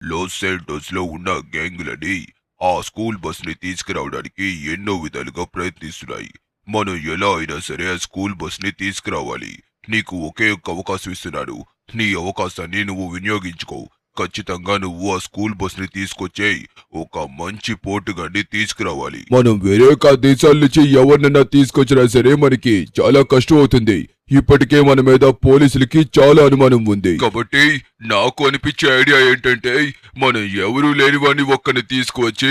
Loss సేంటోస్ లో ఉన్న గ్యాంగులని ఆ స్కూల్ బస్ ని తీసుకురావడానికి ఎన్నో విధాలుగా ప్రయత్నిస్తున్నాయి. మనం ఎలా అయినా సరే ఆ స్కూల్ బస్ ని తీసుకురావాలి. నీకు ఒకే ఒక్క అవకాశం ఇస్తున్నాను. నీ అవకాశాన్ని నువ్వు వినియోగించుకో. ఖచ్చితంగా నువ్వు ఆ స్కూల్ బస్ ని తీసుకొచ్చేయ్. ఒక మంచి పోటుగాన్ని తీసుకురావాలి. మనం వేరే దేశాల నుంచి ఎవరినైనా తీసుకొచ్చినా సరే మనకి చాలా కష్టం అవుతుంది. ఇప్పటికే మన మీద పోలీసులకి చాలా అనుమానం ఉంది. కాబట్టి నాకు అనిపించే ఐడియా ఏంటంటే మనం ఎవరూ లేని వాడిని ఒక్కని తీసుకువచ్చి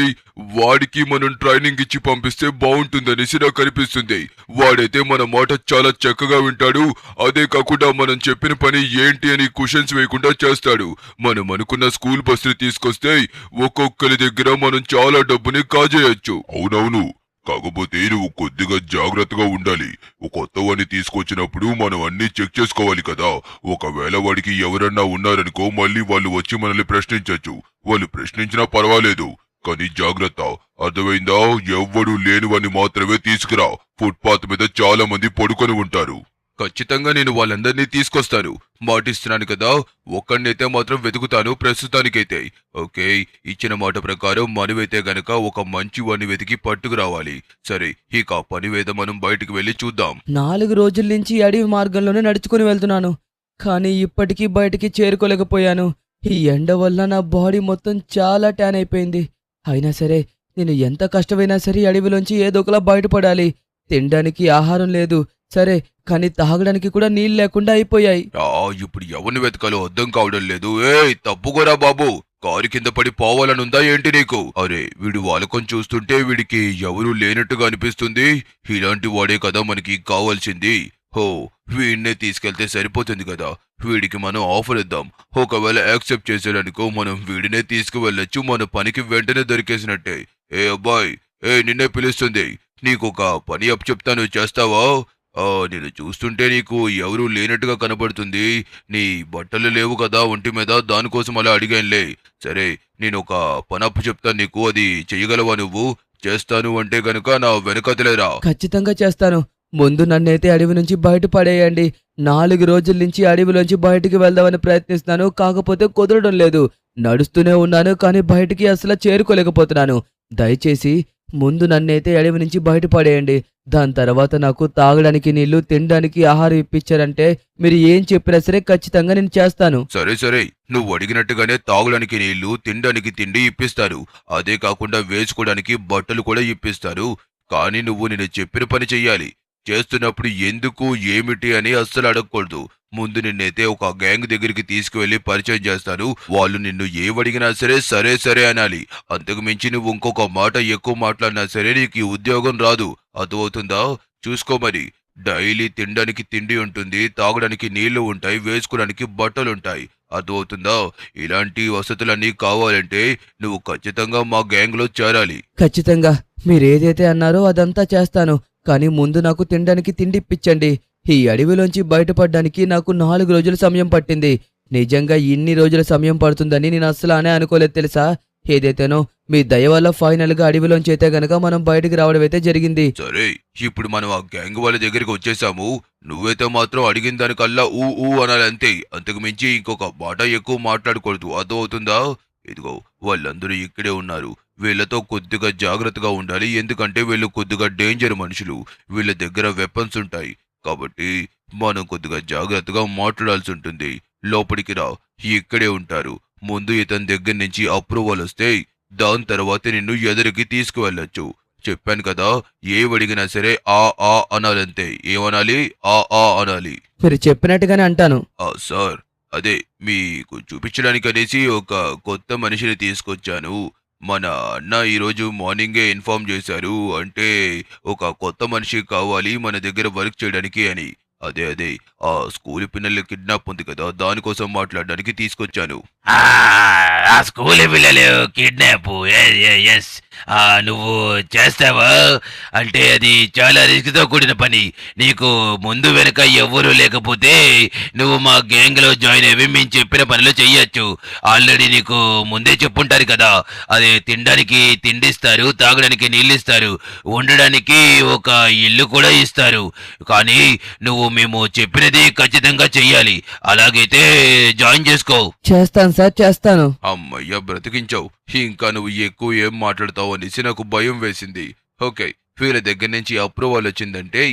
వాడికి మనం ట్రైనింగ్ ఇచ్చి పంపిస్తే బాగుంటుందనేసి నాకు అనిపిస్తుంది. వాడైతే మన మాట చాలా చక్కగా వింటాడు. అదే కాకుండా మనం చెప్పిన పని ఏంటి అని క్వశ్చన్స్ వేయకుండా చేస్తాడు. మనం అనుకున్న స్కూల్ బస్సుని తీసుకొస్తే ఒక్కొక్కరి దగ్గర మనం చాలా డబ్బుని కాజేయొచ్చు. అవునవును, కాకపోతే నువ్వు కొద్దిగా జాగ్రత్తగా ఉండాలి. కొత్త వాడిని తీసుకొచ్చినప్పుడు మనం అన్ని చెక్ చేసుకోవాలి కదా. ఒకవేళ వాడికి ఎవరన్నా ఉన్నారనుకో మళ్ళీ వాళ్ళు వచ్చి మనల్ని ప్రశ్నించొచ్చు. వాళ్ళు ప్రశ్నించినా పర్వాలేదు, కానీ జాగ్రత్త. అర్థమైందా? ఎవ్వడూ లేనివాడిని మాత్రమే తీసుకురా. ఫుట్పాత్ మీద చాలా మంది పడుకొని ఉంటారు. ఖచ్చితంగా నేను వాళ్ళందరినీ తీసుకొస్తాను. మాటిస్తున్నాను కదా. ఒక్కడినైతే మాత్రం వెతుకుతాను ప్రస్తుతానికైతే. ఓకే, ఇచ్చిన మాట ప్రకారం మనమైతే గనక ఒక మంచి వాడిని వెతికి పట్టుకురావాలి. సరే, ఇక పని మీద మనం బయటికి వెళ్ళి చూద్దాం. 4 రోజుల నుంచి అడవి మార్గంలోనే నడుచుకుని వెళ్తున్నాను. కానీ ఇప్పటికీ బయటికి చేరుకోలేకపోయాను. ఈ ఎండ వల్ల నా బాడీ మొత్తం చాలా ట్యాన్ అయిపోయింది. అయినా సరే నేను ఎంత కష్టమైనా సరే అడవిలోంచి ఏదో ఒకలా బయటపడాలి. తినడానికి ఆహారం లేదు సరే, కానీ తాగడానికి కూడా నీళ్ళు లేకుండా అయిపోయాయి. ఇప్పుడు ఎవరిని వెతకాలో అర్థం కావడం లేదు. తప్పుకోరా బాబు. కారు కింద పడి పోవాలనుందా ఏంటి నీకు? అరే, వీడు వాలకం చూస్తుంటే వీడికి ఎవరూ లేనట్టుగా అనిపిస్తుంది. ఇలాంటి వాడే కదా మనకి కావాల్సింది. హో, వీడినే తీసుకెళ్తే సరిపోతుంది కదా. వీడికి మనం ఆఫర్ ఇద్దాం. ఒకవేళ యాక్సెప్ట్ చేసాడనుకో మనం వీడినే తీసుకువెళ్ళొచ్చు. మన పనికి వెంటనే దొరికేసినట్టే. అబ్బాయి, నిన్నే పిలుస్తుంది. నీకొక పని అప్పచెప్తాను, చేస్తావా? నేను చూస్తుంటే నీకు ఎవరూ లేనట్టుగా కనబడుతుంది. నీ బట్టలు లేవు కదా ఒంటి మీద, దానికోసం అలా అడిగానులే. సరే, నేను ఒక పనప్పు చెప్తాను నీకు, అది చెయ్యగలవా నువ్వు? చేస్తాను అంటే గనుక నా వెనకతలేరా. ఖచ్చితంగా చేస్తాను. ముందు నన్నైతే అడవి నుంచి బయట పడేయండి. 4 రోజుల నుంచి అడవిలోంచి బయటికి వెళ్దామని ప్రయత్నిస్తున్నాను, కాకపోతే కుదరడం లేదు. నడుస్తూనే ఉన్నాను కానీ బయటికి అసలు చేరుకోలేకపోతున్నాను. దయచేసి ముందు నన్నైతే అడవి నుంచి బయటపడేయండి. దాని తర్వాత నాకు తాగడానికి నీళ్లు, తినడానికి ఆహారం ఇప్పించారంటే మీరు ఏం చెప్పినా సరే ఖచ్చితంగా నేను చేస్తాను. సరే సరే, నువ్వు అడిగినట్టుగానే తాగడానికి నీళ్లు, తినడానికి తిండి ఇప్పిస్తారు. అదే కాకుండా వేసుకోవడానికి బట్టలు కూడా ఇప్పిస్తారు. కానీ నువ్వు నేను చెప్పిన పని చెయ్యాలి. చేస్తున్నప్పుడు ఎందుకు ఏమిటి అని అస్సలు అడగకూడదు. ముందు నిన్నైతే ఒక గ్యాంగ్ దగ్గరికి తీసుకువెళ్లి పరిచయం చేస్తాను. వాళ్ళు నిన్ను ఏవడిగినా సరే సరే సరే అనాలి. అంతకు మించి నువ్వు ఇంకొక మాట ఎక్కువ మాట్లాడినా సరే నీకు ఈ ఉద్యోగం రాదు. అర్థమవుతుందా? చూసుకో మరి. డైలీ తినడానికి తిండి ఉంటుంది, తాగడానికి నీళ్లు ఉంటాయి, వేసుకోవడానికి బట్టలుంటాయి. అర్థమవుతుందా? ఇలాంటి వసతులన్నీ కావాలంటే నువ్వు ఖచ్చితంగా మా గ్యాంగ్ లో చేరాలి. ఖచ్చితంగా మీరేదైతే అన్నారో అదంతా చేస్తాను. కానీ ముందు నాకు తినడానికి తిండి ఇప్పించండి. ఈ అడవిలోంచి బయటపడడానికి నాకు 4 రోజుల సమయం పట్టింది. నిజంగా ఇన్ని రోజుల సమయం పడుతుందని నేను అస్సలు అనుకోలేదు తెలుసా. ఏదైతేనో మీ దయ వల్ల ఫైనల్ గా అడవిలోంచి అయితే గనక మనం బయటికి రావడం అయితే జరిగింది. సరే, ఇప్పుడు మనం ఆ గ్యాంగ్ వాళ్ళ దగ్గరికి వచ్చేసాము. నువ్వైతే మాత్రం అడిగిన దానికల్లా ఊ ఊ అనాలి అంతే. అంతకు మించి ఇంకొక మాట ఎక్కువ మాట్లాడకూడదు. అర్థమవుతుందా? ఇదిగో, వాళ్ళందరూ ఇక్కడే ఉన్నారు. వీళ్ళతో కొద్దిగా జాగ్రత్తగా ఉండాలి. ఎందుకంటే వీళ్ళు కొద్దిగా డేంజర్ మనుషులు. వీళ్ళ దగ్గర వెపన్స్ ఉంటాయి. కాబట్టి మనం కొద్దిగా జాగ్రత్తగా మాట్లాడాల్సి ఉంటుంది. లోపలికి రా, ఇక్కడే ఉంటారు. ముందు ఇతని దగ్గర నుంచి అప్రూవల్ వస్తే దాని తర్వాత నిన్ను ఎదురికి తీసుకువెళ్ళొచ్చు. చెప్పాను కదా, ఏవడిగినా సరే ఆ ఆ అనాలంతే. ఏమనాలి? ఆ ఆ అనాలి. మీరు చెప్పినట్టుగానే అంటాను. సార్, అదే మీకు చూపించడానికి అనేసి ఒక కొత్త మనిషిని తీసుకొచ్చాను. మన అన్న ఈరోజు మార్నింగే ఇన్ఫార్మ్ చేశారు. అంటే ఒక కొత్త మనిషి కావాలి మన దగ్గర వర్క్ చేయడానికి అని. అదే అదే, ఆ స్కూల్ పిల్లల కిడ్నాప్ ఉంది కదా, దానికోసం మాట్లాడడానికి తీసుకొచ్చాను. ఆ స్కూల్ పిల్లలు కిడ్నాప్. ఎస్, నువ్వు చేస్తావా? అంటే అది చాలా రిస్క్తో కూడిన పని. నీకు ముందు వెనక ఎవ్వరూ లేకపోతే నువ్వు మా గ్యాంగ్లో జాయిన్ అయ్యి మేము చెప్పిన పనులు చెయ్యొచ్చు. ఆల్రెడీ నీకు ముందే చెప్పుంటారు కదా, అదే తినడానికి తిండిస్తారు, తాగడానికి నీళ్ళిస్తారు, ఉండడానికి ఒక ఇల్లు కూడా ఇస్తారు. కానీ నువ్వు మేము చెప్పినది ఖచ్చితంగా చెయ్యాలి. అలాగైతే జాయిన్ చేసుకో. చేస్తాను సార్, చేస్తాను. అమ్మయ్య బ్రతికించావు. ఇంకా నువ్వు ఎక్కువ ఏం మాట్లాడతావు అనేసి నాకు భయం వేసింది. ఓకే, వీళ్ళ దగ్గర నుంచి అప్రూవల్ వచ్చిందంటే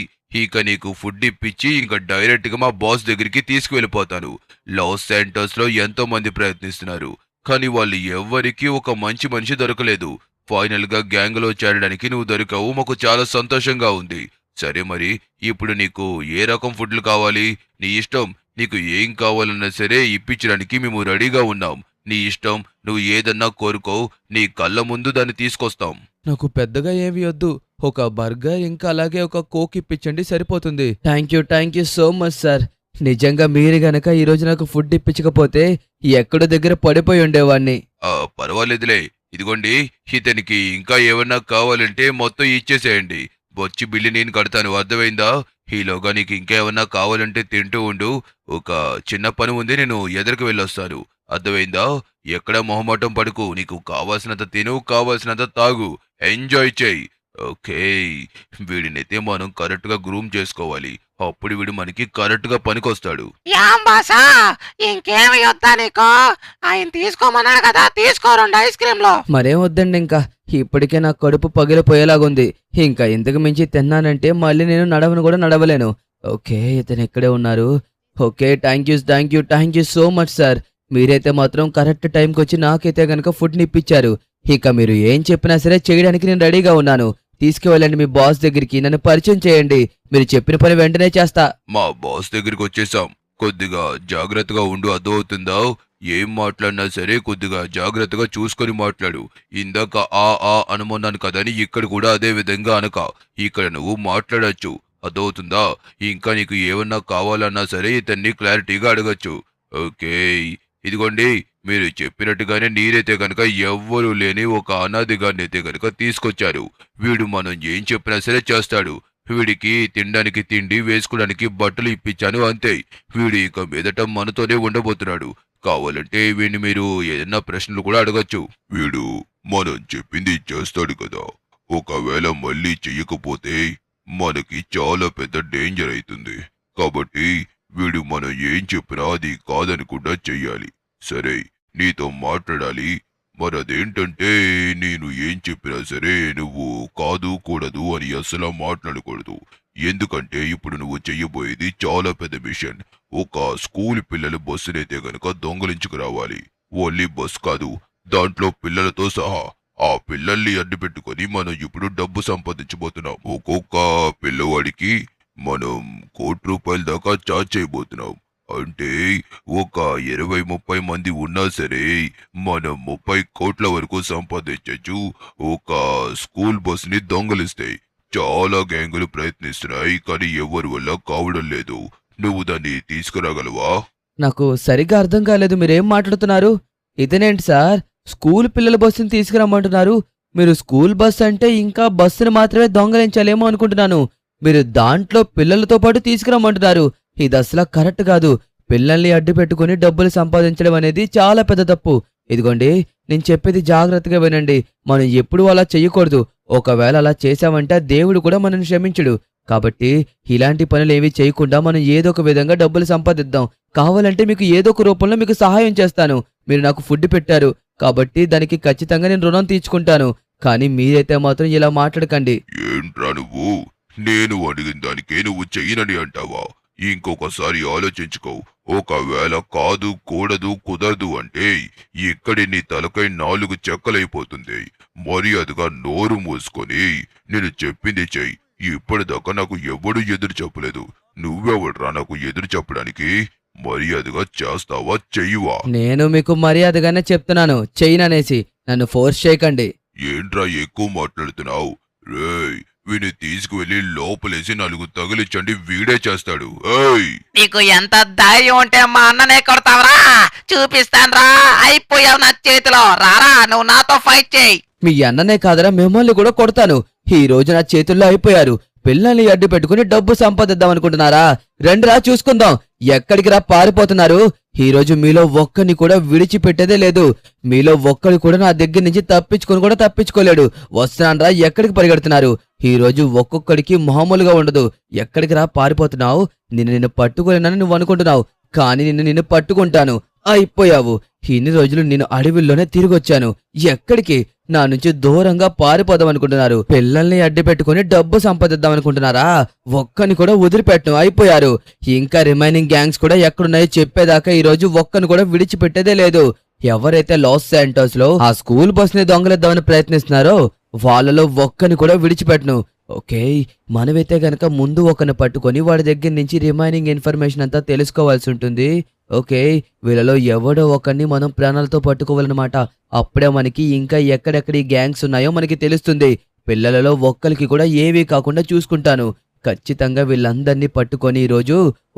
ఇక నీకు ఫుడ్ ఇప్పించి ఇంకా డైరెక్ట్ గా మా బాస్ దగ్గరికి తీసుకువెళ్ళిపోతాను. లాస్ శాంటోస్ లో ఎంతో మంది ప్రయత్నిస్తున్నారు, కానీ వాళ్ళు ఎవ్వరికీ ఒక మంచి మనిషి దొరకలేదు. ఫైనల్ గా గ్యాంగ్ లో చేరడానికి నువ్వు దొరికావు, మాకు చాలా సంతోషంగా ఉంది. సరే మరి ఇప్పుడు నీకు ఏ రకం ఫుడ్లు కావాలి? నీ ఇష్టం. నీకు ఏం కావాలన్నా సరే ఇప్పించడానికి మేము రెడీగా ఉన్నాం. నీ ఇష్టం, నువ్వు ఏదన్నా కోరుకో, నీ కళ్ళ ముందు దాన్ని తీసుకొస్తాం. నాకు పెద్దగా ఏమి వద్దు, ఒక బర్గర్ ఇంకా అలాగే ఒక కోక్ ఇప్పించండి, సరిపోతుంది. Thank you so much sir. నిజంగా మీరు గనక ఈరోజు నాకు ఫుడ్ ఇప్పించకపోతే ఎక్కడో దగ్గర పడిపోయి ఉండేవాణ్ణి. పర్వాలేదులే, ఇదిగోండి, ఇతనికి ఇంకా ఏమన్నా కావాలంటే మొత్తం ఇచ్చేసేయండి. వచ్చి బిల్లు నేను కడతాను, అర్థమైందా? ఈలోగా నీకు ఇంకేమన్నా కావాలంటే తింటూ ఉండు. ఒక చిన్న పని ఉంది, నేను ఎదురుకు వెళ్ళొస్తాను. అర్థమైందా? ఎక్కడ మొహమాటం పడుకు, నీకు కావాల్సినంత తిను, కావాల్సినంత తాగు, ఎంజాయ్ చేయి. ఓకే, వీడినైతే మనం కరెక్ట్ గా గ్రూమ్ చేసుకోవాలి. అప్పుడు వీడు మనకి కరెక్ట్ గా పనికొస్తాడు. యాం బాసా, ఇంకేమి వద్దా నీకు? ఆయన తీసుకోమన్నాడు కదా, తీసుకో 2 ఐస్ క్రీంలు. మరేం వద్దండి, ఇంకా ఇప్పటికే నా కడుపు పగిలిపోయేలాగుంది. ఇంకా ఇంతకు మించి తిన్నానంటే మళ్ళీ నేను నడవను కూడా నడవలేను. ఓకే, ఇతను ఇక్కడే ఉన్నారు. Okay, thank you so much sir. మీరైతే మాత్రం కరెక్ట్ టైంకి వచ్చి నాకైతే గనక ఫుడ్ని ఇప్పించారు. ఇక మీరు ఏం చెప్పినా సరే చేయడానికి నేను రెడీగా ఉన్నాను. తీసుకువెళ్ళండి మీ బాస్ దగ్గరికి, నన్ను పరిచయం చేయండి. మీరు చెప్పిన పని వెంటనే చేస్తా. మా బాస్ దగ్గరికి వచ్చేసాం. కొద్దిగా జాగ్రత్తగా ఉండు, అర్థమవుతుందా? ఏం మాట్లాడినా సరే కొద్దిగా జాగ్రత్తగా చూసుకొని మాట్లాడు. ఇందాక అనుమన్నాను కదని ఇక్కడ కూడా అదే విధంగా అనక. ఇక్కడ నువ్వు మాట్లాడచ్చు, అర్థమవుతుందా? ఇంకా నీకు ఏమన్నా కావాలన్నా సరే ఇతన్ని క్లారిటీగా అడగచ్చు. ఓకే, ఇదిగోండి, మీరు చెప్పినట్టుగానే నీరైతే కనుక ఎవ్వరూ లేని ఒక అనాథగాన్ని అయితే కనుక తీసుకొచ్చారు. వీడు మనం ఏం చెప్పినా సరే చేస్తాడు. వీడికి తినడానికి తిండి, వేసుకోవడానికి బట్టలు ఇప్పించాను, అంతే. వీడు ఇక మీదట మనతోనే ఉండబోతున్నాడు. కావాలంటే వీడిని మీరు ఏదైనా ప్రశ్నలు కూడా అడగచ్చు. వీడు మనం చెప్పింది చేస్తాడు కదా, ఒకవేళ మళ్ళీ చెయ్యకపోతే మనకి చాలా పెద్ద డేంజర్ అవుతుంది. కాబట్టి వీడు మనం ఏం చెప్పినా అది కాదనకుండా చెయ్యాలి. సరే, నీతో మాట్లాడాలి. మరి అదేంటంటే నేను ఏం చెప్పినా సరే నువ్వు కాదు కూడదు అని అసలు మాట్లాడకూడదు. ఎందుకంటే ఇప్పుడు నువ్వు చెయ్యబోయేది చాలా పెద్ద మిషన్. ఒక స్కూల్ పిల్లల బస్సునైతే గనక దొంగలించుకురావాలి. ఓన్లీ బస్ కాదు, దాంట్లో పిల్లలతో సహా. ఆ పిల్లల్ని అడ్డు పెట్టుకొని మనం ఇప్పుడు డబ్బు సంపాదించబోతున్నాం. ఒక్కొక్క పిల్లవాడికి మనం ₹1,00,00,000 దాకా చార్జ్ చేయబోతున్నాం. అంటే ఒక 20-30 మంది ఉన్నా సరే మనం 30 కోట్ల వరకు సంపాదించచ్చు. ఒక స్కూల్ బస్ ని దొంగలిస్తే చాలా గ్యాంగులు ప్రయత్నిస్తున్నాయి, కానీ ఎవరి వల్ల కావడం లేదు. నువ్వు దాన్ని తీసుకురాగలవా? నాకు సరిగ్గా అర్థం కాలేదు, మీరేం మాట్లాడుతున్నారు? ఇదేనేంటి సార్, స్కూల్ పిల్లల బస్సుని తీసుకురమ్మంటున్నారు? మీరు స్కూల్ బస్ అంటే ఇంకా బస్సును మాత్రమే దొంగలించాలేమో అనుకుంటున్నాను. మీరు దాంట్లో పిల్లలతో పాటు తీసుకురమ్మంటున్నారు. ఇది అసలు కరెక్ట్ కాదు. పిల్లల్ని అడ్డు పెట్టుకుని డబ్బులు సంపాదించడం అనేది చాలా పెద్ద తప్పు. ఇదిగోండి, నేను చెప్పేది జాగ్రత్తగా వినండి. మనం ఎప్పుడూ అలా చెయ్యకూడదు. ఒకవేళ అలా చేశామంటే దేవుడు కూడా మనల్ని క్షమించడు. కాబట్టి ఇలాంటి పనులు ఏవి చేయకుండా మనం ఏదో ఒక విధంగా డబ్బులు సంపాదిద్దాం. కావాలంటే మీకు ఏదో ఒక రూపంలో మీకు సహాయం చేస్తాను. మీరు నాకు ఫుడ్ పెట్టారు కాబట్టి దానికి ఖచ్చితంగా నేను రుణం తీర్చుకుంటాను. కానీ మీరైతే మాత్రం ఇలా మాట్లాడకండి. ఏంట్రా నువ్వు? నేను అడిగిన దానికే నువ్వు చెయ్యనని అంటావా? ఇంకొకసారి ఆలోచించుకో. ఒకవేళ కాదు, కూడదు, కుదరదు అంటే ఇక్కడి నీ తలకై 4 చెక్కలైపోతుంది. మర్యాదగా నోరు మూసుకొని నేను చెప్పింది చెయ్యి. ఇప్పటిదాకా నాకు ఎవడు ఎదురు చెప్పలేదు. నువ్వెవడ్రా నాకు ఎదురు చెప్పడానికి? మర్యాదగా చేస్తావా, చెయ్యవా? నేను మీకు మర్యాదగానే చెప్తున్నాను, చెయ్యననేసి. నన్ను ఫోర్స్ చేయకండి. ఏంట్రా ఎక్కువ మాట్లాడుతున్నావు? రేయ్, వీని తీసుకువెళ్ళి లోపలేసి 4 తగిలించండి, వీడే చేస్తాడు. ఏయ్ నీకు ఎంత ధైర్యం ఉంటే మా అన్ననే కొడతావరా? చూపిస్తాన్రా, అయిపోయావు నా చేతిలో. రారా, నువ్వు నాతో ఫైట్ చేయి. మీ అన్ననే కాదరా మిమ్మల్ని కూడా కొడతాను. ఈ రోజు నా చేతుల్లో అయిపోయారు. పిల్లల్ని అడ్డు పెట్టుకుని డబ్బు సంపాదిద్దాం అనుకుంటున్నారా? రండిరా చూసుకుందాం. ఎక్కడికి రా పారిపోతున్నారు? ఈ రోజు మీలో ఒక్కని కూడా విడిచిపెట్టేదే లేదు. మీలో ఒక్కడి కూడా నా దగ్గర నుంచి తప్పించుకోలేడు. వస్తున్నానరా, ఎక్కడికి పరిగెడుతున్నారు? ఈ రోజు ఒక్కొక్కడికి మామూలుగా ఉండదు. ఎక్కడికి రా పారిపోతున్నావు? నిన్ను పట్టుకోలేనని నువ్వు అనుకుంటున్నావు, కానీ నిన్ను పట్టుకుంటాను. అయిపోయావు. ఇన్ని రోజులు నేను అడవిలోనే తిరిగొచ్చాను. ఎక్కడికి? నా నుంచి దూరంగా పారిపోదాం అనుకుంటున్నారు. పిల్లల్ని అడ్డు పెట్టుకుని డబ్బు సంపాదిద్దాం అనుకుంటున్నారా? ఒక్కని కూడా వదిలిపెట్టను. అయిపోయారు. ఇంకా రిమైనింగ్ గ్యాంగ్స్ కూడా ఎక్కడున్నాయో చెప్పేదాకా ఈ రోజు ఒక్కని కూడా విడిచిపెట్టేదే లేదు. ఎవరైతే లాస్ శాంటోస్ లో ఆ స్కూల్ బస్ ని దొంగలిద్దామని ప్రయత్నిస్తున్నారో వాళ్ళలో ఒక్కని కూడా విడిచిపెట్టను. ఓకే, మనమైతే గనక ముందు ఒకరిని పట్టుకొని వాడి దగ్గర నుంచి రిమైనింగ్ ఇన్ఫర్మేషన్ అంతా తెలుసుకోవాల్సి ఉంటుంది. ఓకే, వీళ్ళలో ఎవడో ఒకరిని మనం ప్రాణాలతో పట్టుకోవాలన్నమాట. అప్పుడే మనకి ఇంకా ఎక్కడెక్కడ ఈ గ్యాంగ్స్ ఉన్నాయో మనకి తెలుస్తుంది. పిల్లలలో ఒక్కరికి కూడా ఏవీ కాకుండా చూసుకుంటాను. ఖచ్చితంగా వీళ్ళందరినీ పట్టుకొని ఈరోజు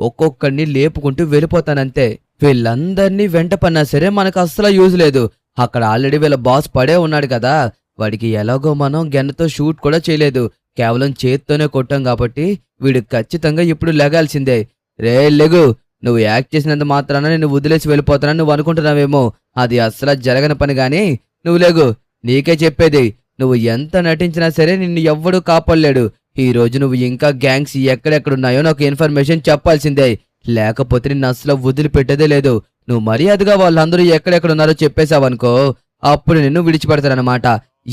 ఒక్కొక్కరిని లేపుకుంటూ వెళ్ళిపోతానంతే. వీళ్ళందరినీ వెంట పన్నా సరే మనకు అస్సలు యూజ్ లేదు. అక్కడ ఆల్రెడీ వీళ్ళ బాస్ పడే ఉన్నాడు కదా, వాడికి ఎలాగో మనం గన్నుతో షూట్ కూడా చేయలేదు, కేవలం చేత్తోనే కొట్టాం కాబట్టి వీడు ఖచ్చితంగా ఇప్పుడు లెగాల్సిందే. రే లెగు, నువ్వు యాక్ట్ చేసినంత మాత్రాన నేను వదిలేసి వెళ్ళిపోతానని నువ్వు అనుకుంటున్నావేమో. అది అస్సలు జరగని పని. గాని నువ్వు లేగు, నీకే చెప్పేది. నువ్వు ఎంత నటించినా సరే నిన్ను ఎవ్వడూ కాపాడలేడు. ఈ రోజు నువ్వు ఇంకా గ్యాంగ్స్ ఎక్కడెక్కడున్నాయో నాకు ఇన్ఫర్మేషన్ చెప్పాల్సిందే, లేకపోతే నిన్ను అస్సలు వదిలిపెట్టేదే లేదు. నువ్వు మర్యాదగా వాళ్ళందరూ ఎక్కడెక్కడున్నారో చెప్పేశావనుకో, అప్పుడు నిన్ను విడిచిపెడతానన్నమాట.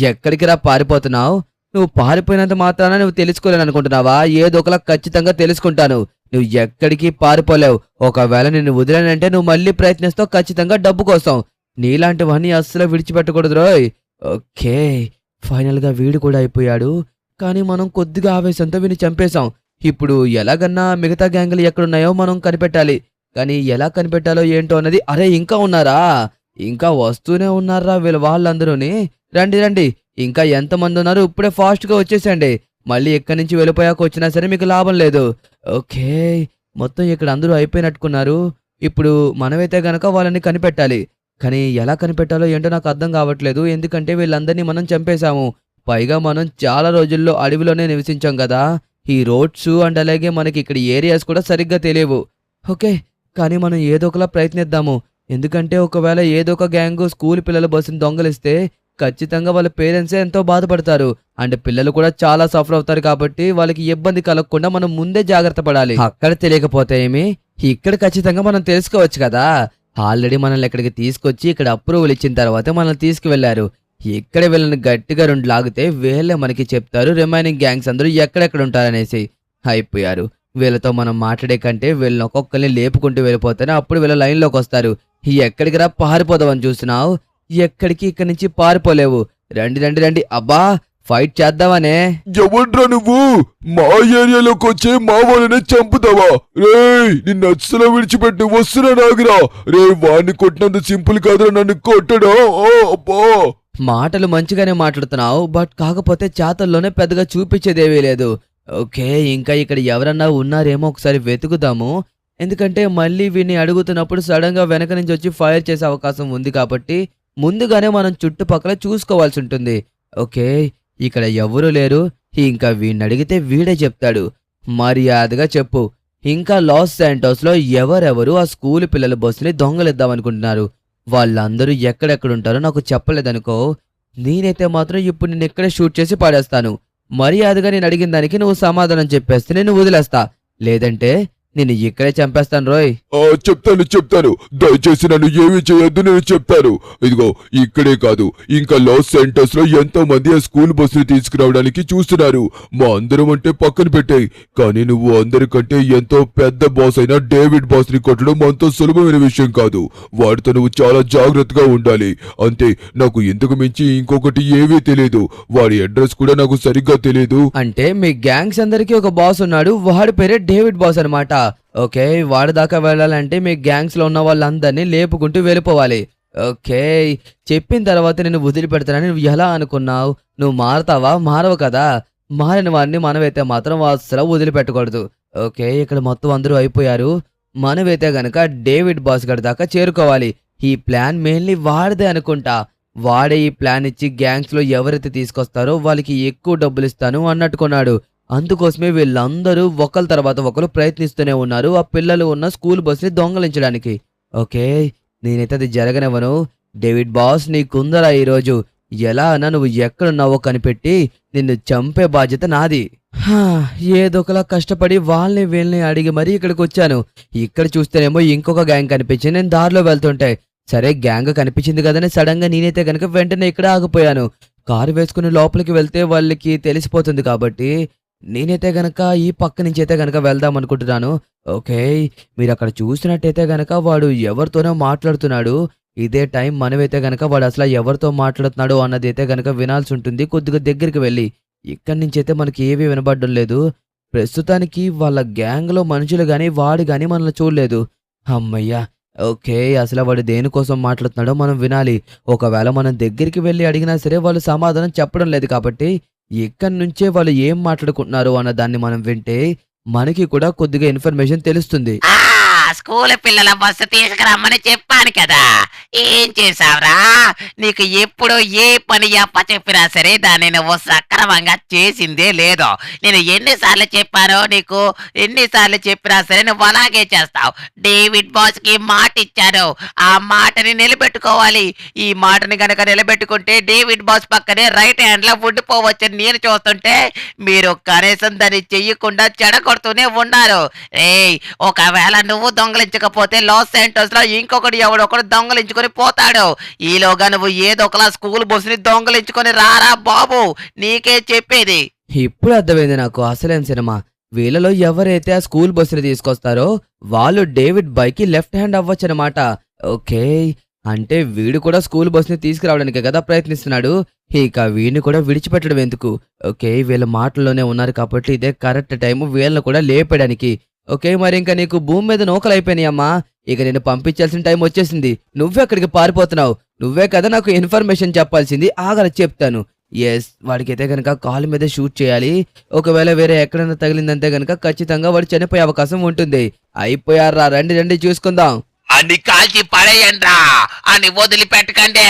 ఎక్కడికి రా పారిపోతున్నావు? నువ్వు పారిపోయినంత మాత్రాన నువ్వు తెలుసుకోలేననుకుంటున్నావా? ఏదో ఒకలా ఖచ్చితంగా తెలుసుకుంటాను. నువ్వు ఎక్కడికి పారిపోలేవు. ఒకవేళ నిన్ను వదిలేనంటే నువ్వు మళ్ళీ ప్రయత్నిస్తావు, ఖచ్చితంగా డబ్బు కోసం. నీలాంటివన్నీ అస్సలు విడిచిపెట్టకూడదు రోయ్. ఓకే, ఫైనల్ గా వీడు కూడా అయిపోయాడు. కానీ మనం కొద్దిగా ఆవేశంతో వీని చంపేశాం. ఇప్పుడు ఎలాగన్నా మిగతా గ్యాంగులు ఎక్కడున్నాయో మనం కనిపెట్టాలి. కానీ ఎలా కనిపెట్టాలో ఏంటో అన్నది. అరే, ఇంకా ఉన్నారా? ఇంకా వస్తూనే ఉన్నారా వాళ్ళందరూని. రండి రండి, ఇంకా ఎంతమంది ఉన్నారు? ఇప్పుడే ఫాస్ట్ గా వచ్చేసండి. మళ్ళీ ఎక్కడి నుంచి వెళ్ళిపోయాక వచ్చినా సరే మీకు లాభం లేదు. ఓకే, మొత్తం ఇక్కడ అందరూ అయిపోయినట్టుకున్నారు. ఇప్పుడు మనమైతే గనక వాళ్ళని కనిపెట్టాలి. కానీ ఎలా కనిపెట్టాలో ఏంటో నాకు అర్థం కావట్లేదు. ఎందుకంటే వీళ్ళందరినీ మనం చంపేశాము. పైగా మనం చాలా రోజుల్లో అడవిలోనే నివసించాం కదా. ఈ రోడ్స్ అండ్ అలాగే మనకి ఇక్కడ ఏరియాస్ కూడా సరిగ్గా తెలియవు. ఓకే, కానీ మనం ఏదో ఒకలా ప్రయత్నిద్దాము. ఎందుకంటే ఒకవేళ ఏదో ఒక గ్యాంగ్ స్కూల్ పిల్లల బస్సుని దొంగలిస్తే ఖచ్చితంగా వాళ్ళ పేరెంట్సే ఎంతో బాధపడతారు. అండ్ పిల్లలు కూడా చాలా సఫర్ అవుతారు. కాబట్టి వాళ్ళకి ఇబ్బంది కలగకుండా మనం ముందే జాగ్రత్త పడాలి. అక్కడ తెలియకపోతే ఏమి, ఇక్కడ ఖచ్చితంగా మనం తెలుసుకోవచ్చు కదా. ఆల్రెడీ మనల్ని ఇక్కడికి తీసుకొచ్చి ఇక్కడ అప్రూవల్ ఇచ్చిన తర్వాత మనల్ని తీసుకువెళ్లారు. ఇక్కడ వీళ్ళని గట్టిగా 2 లాగితే వీళ్ళే మనకి చెప్తారు రిమైనింగ్ గ్యాంగ్స్ అందరూ ఎక్కడెక్కడ ఉంటారనేసి. అయిపోయారు. వీళ్ళతో మనం మాట్లాడే కంటే వీళ్ళని ఒక్కొక్కరిని లేపుకుంటూ వెళ్ళిపోతానే అప్పుడు వీళ్ళ లైన్లోకి వస్తారు. ఎక్కడికి రా పారిపోదామని చూస్తున్నావు? ఎక్కడికి ఇక్కడి నుంచి పారిపోలేవు. రండి రండి రండి. అబ్బా, ఫైట్ చేద్దామనే. ఎవడ్రా నువ్వు? మా ఏరియాలోకి వచ్చే మా వాళ్ళనే చంపుతావా? రేయ్, నిన్ను అస్సలు విడిచిపెట్టి వస్తున్నా నాగిరా. రే, వాడిని కొట్టినంత సింపుల్ కాదురా నన్ను కొట్టడా. అబ్బా, మాటలు మంచిగానే మాట్లాడుతున్నావు, బట్ కాకపోతే చేతల్లోనే పెద్దగా చూపించేదేవీ లేదు. ఓకే, ఇంకా ఇక్కడ ఎవరన్నా ఉన్నారేమో ఒకసారి వెతుకుదాము. ఎందుకంటే మళ్ళీ వీడిని అడుగుతున్నప్పుడు సడన్ గా వెనక నుంచి వచ్చి ఫైర్ చేసే అవకాశం ఉంది. కాబట్టి ముందుగానే మనం చుట్టుపక్కల చూసుకోవాల్సి ఉంటుంది. ఓకే, ఇక్కడ ఎవరూ లేరు. ఇంకా వీడిని అడిగితే వీడే చెప్తాడు. మర్యాదగా చెప్పు, ఇంకా లాస్ శాంటోస్ లో ఎవరెవరు ఆ స్కూల్ పిల్లల బస్సుని దొంగలిద్దామనుకుంటున్నారు? వాళ్ళందరూ ఎక్కడెక్కడుంటారో నాకు చెప్పలేదనుకో, నేనైతే మాత్రం ఇప్పుడు నేను ఇక్కడే షూట్ చేసి పాడేస్తాను. మర్యాదగా నేను అడిగిన దానికి నువ్వు సమాధానం చెప్పేస్తే నేను వదిలేస్తా, లేదంటే నేను ఇక్కడే చంపేస్తాను రోయ్. చెప్తాను. దయచేసి నన్ను ఏమీ చేయొద్దు, నేను చెప్తాను. ఇదిగో, ఇక్కడే కాదు, ఇంకా లాస్ సెంటర్స్ లో ఎంతో మంది ఆ స్కూల్ బస్సుని తీసుకురావడానికి చూస్తున్నారు. మా అందరం అంటే పక్కన పెట్టాయి, కానీ నువ్వు అందరికంటే ఎంతో పెద్ద బాస్ అయిన డేవిడ్ బాస్ ని కొట్టడం అంత సులభమైన విషయం కాదు. వాడితో నువ్వు చాలా జాగ్రత్తగా ఉండాలి. అంతే, నాకు ఇంతకు మించి ఇంకొకటి ఏమీ తెలియదు. వాడి అడ్రస్ కూడా నాకు సరిగ్గా తెలియదు. అంటే మీ గ్యాంగ్స్ అందరికీ ఒక బాస్ ఉన్నాడు, వాడి పేరే డేవిడ్ బాస్ అనమాట. ఓకే, వాడి దాకా వెళ్ళాలంటే మీ గ్యాంగ్స్ లో ఉన్న వాళ్ళందరినీ లేపుకుంటూ వెళ్ళిపోవాలి. ఓకే, చెప్పిన తర్వాత నేను వదిలిపెడతానని నువ్వు ఎలా అనుకున్నావు? నువ్వు మారతావా? మారవు కదా. మారిన వారిని మనమైతే మాత్రం అస్సలు వదిలిపెట్టకూడదు. ఓకే, ఇక్కడ మొత్తం అందరూ అయిపోయారు. మనమైతే గనక డేవిడ్ బాస్ గారి దాకా చేరుకోవాలి. ఈ ప్లాన్ మెయిన్లీ వాడిదే అనుకుంటా. వాడే ఈ ప్లాన్ ఇచ్చి గ్యాంగ్స్లో ఎవరైతే తీసుకొస్తారో వాళ్ళకి ఎక్కువ డబ్బులు ఇస్తాను అన్నట్టుకున్నాడు. అందుకోసమే వీళ్ళందరూ ఒకరి తర్వాత ఒకరు ప్రయత్నిస్తూనే ఉన్నారు ఆ పిల్లలు ఉన్న స్కూల్ బస్ని దొంగలించడానికి. ఓకే, నేనైతే అది జరగనివ్వను. డేవిడ్ బాస్ నీకుందరా ఈరోజు. ఎలా అన్నా నువ్వు ఎక్కడున్నావో కనిపెట్టి నిన్ను చంపే బాధ్యత నాది. ఏదో ఒకలా కష్టపడి వాళ్ళని వీళ్ళని అడిగి మరీ ఇక్కడికి వచ్చాను. ఇక్కడ చూస్తేనేమో ఇంకొక గ్యాంగ్ కనిపించింది. నేను దారిలో వెళ్తుంటే సరే గ్యాంగ్ కనిపించింది కదని సడన్ గా నేనైతే కనుక వెంటనే ఇక్కడ ఆగిపోయాను. కారు వేసుకుని లోపలికి వెళ్తే వాళ్ళకి తెలిసిపోతుంది కాబట్టి నేనైతే గనక ఈ పక్క నుంచి అయితే గనక వెళ్దాం అనుకుంటున్నాను. ఓకే, మీరు అక్కడ చూసినట్టయితే గనక వాడు ఎవరితోనో మాట్లాడుతున్నాడు. ఇదే టైం మనమైతే గనక వాడు అసలు ఎవరితో మాట్లాడుతున్నాడు అన్నది అయితే గనక వినాల్సి ఉంటుంది. కొద్దిగా దగ్గరికి వెళ్ళి ఇక్కడి నుంచి అయితే మనకి ఏమీ వినబడడం లేదు. ప్రస్తుతానికి వాళ్ళ గ్యాంగ్లో మనుషులు గాని వాడు గాని మనల్ని చూడలేదు. అమ్మయ్యా, ఓకే, అసలు వాడు దేనికోసం మాట్లాడుతున్నాడో మనం వినాలి. ఒకవేళ మనం దగ్గరికి వెళ్ళి అడిగినా సరే వాళ్ళు సమాధానం చెప్పడం లేదు కాబట్టి ఇక్కడి నుంచే వాళ్ళు ఏం మాట్లాడుకుంటున్నారు అన్న దాన్ని మనం వింటే మనకి కూడా కొద్దిగా ఇన్ఫర్మేషన్ తెలుస్తుంది. స్కూల్ పిల్లల బస్సు తీసుకురమ్మని చెప్పాను కదా, ఏం చేసావురా? నీకు ఎప్పుడు ఏ పని అప్ప చెప్పినా సరే దాన్ని నువ్వు సక్రమంగా చేసిందే లేదో. నేను ఎన్నిసార్లు చెప్పానో నీకు, ఎన్నిసార్లు చెప్పినా సరే నువ్వు అలాగే చేస్తావు. డేవిడ్ బాస్ కి మాట ఇచ్చాను, ఆ మాటని నిలబెట్టుకోవాలి. ఈ మాటని గనక నిలబెట్టుకుంటే డేవిడ్ బాస్ పక్కనే రైట్ హ్యాండ్ లో ఉండిపోవచ్చని నేను చూస్తుంటే మీరు కనీసం దాన్ని చెయ్యకుండా చెడగొడుతూనే ఉన్నారు. ఒకవేళ నువ్వు దొంగలించకపోతే లాస్ సెంటర్స్ లో ఇంకొకటి ఎవడొకడు దొంగలించుకొని పోతాడు. ఈలోగా నువ్వు ఏదో ఒకలా స్కూల్ బస్సుని దొంగలించుకొని రారా బాబు, నీకే చెప్పేది. ఇప్పుడు అర్థమైంది నాకు అసలేం సినిమా. వీళ్ళలో ఎవరైతే ఆ స్కూల్ బస్సుని తీసుకొస్తారో వాళ్ళు డేవిడ్ బైక్ కి లెఫ్ట్ హ్యాండ్ అవ్వచ్చు అనమాట. ఓకే, అంటే వీడు కూడా స్కూల్ బస్సుని తీసుకురావడానికి కదా ప్రయత్నిస్తున్నాడు. ఇక వీడిని కూడా విడిచిపెట్టడం ఎందుకు? ఓకే, వీళ్ళ మాటల్లోనే ఉన్నారు కాబట్టి ఇదే కరెక్ట్ టైం వీళ్ళని కూడా లేపడానికి. ఓకే, మరి ఇంకా నీకు భూమి మీద నూకలు అయిపోయినాయి అమ్మా. ఇక నేను పంపించాల్సిన టైం వచ్చేసింది. నువ్వెక్కడికి పారిపోతున్నావు? నువ్వే కదా నాకు ఇన్ఫర్మేషన్ చెప్పాల్సింది. ఆగల చెప్తాను. ఎస్, వాడికైతే కనుక కాలు మీద షూట్ చేయాలి. ఒకవేళ వేరే ఎక్కడైనా తగిలిందంటే కనుక ఖచ్చితంగా వాడు చనిపోయే అవకాశం ఉంటుంది. అయిపోయారా, రండి రండి చూసుకుందాం. అన్ని కాల్చి పడేయండ్రా, అని వదిలిపెట్టకండి.